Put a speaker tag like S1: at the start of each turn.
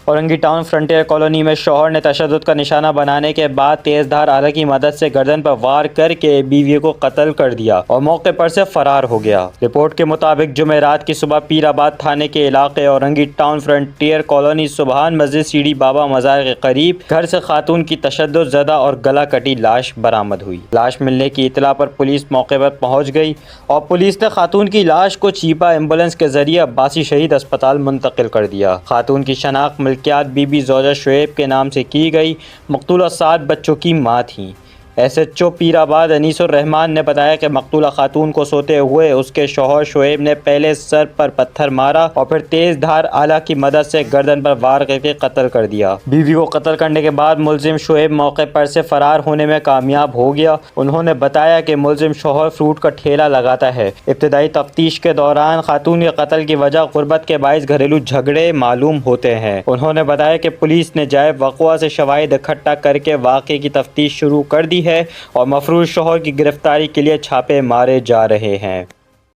S1: Orangi town frontier colony में शौहर ने तशद्दुद का निशाना बनाने के बाद तेज़धार आला की मदद से गर्दन पर वार करके बीवी को कत्ल कर दिया और मौके पर से फरार हो गया। रिपोर्ट के मुताबिक जुमेरात की सुबह पीराबाद थाने के इलाके औरंगी टाउन फ्रंटियर कॉलोनी सुबहान मस्जिद सीढ़ी बाबा मज़ार के करीब घर से खातून की तशद्दुद ज़दा और गला कटी लाश बरामद हुई। लाश मिलने की इतला पर पुलिस मौके पर पहुंच गई और पुलिस ने खातून की लाश को चीपा एम्बुलेंस के जरिए अब्बासी शहीद अस्पताल मुंतकिल कर दिया। खातून की शनाख्त मिल्कियात बीबी ज़ौजा शुएब के नाम से की गई। मकतूला 7 बच्चों की माँ थीं। SHO पीराबाद अनीसुर रहमान ने बताया कि मकतूला खातून को सोते हुए उसके शौहर शुएब ने पहले सर पर पत्थर मारा और फिर तेज धार आला की मदद से गर्दन पर वार करके कत्ल कर दिया। बीवी को कत्ल करने के बाद मुलजिम शुएब मौके पर से फरार होने में कामयाब हो गया। उन्होंने बताया कि मुलजिम शौहर फ्रूट का ठेला लगाता है। इब्तदाई तफ्तीश के दौरान खातून के कत्ल की वजह गुर्बत के बाइस घरेलू झगड़े मालूम होते हैं। उन्होंने बताया कि पुलिस ने जायब वक़्वा से शवाहिद इकट्ठा करके वाक़े की तफ्तीश शुरू कर दी है और मफरूज शौहर की गिरफ्तारी के लिए छापे मारे जा रहे हैं।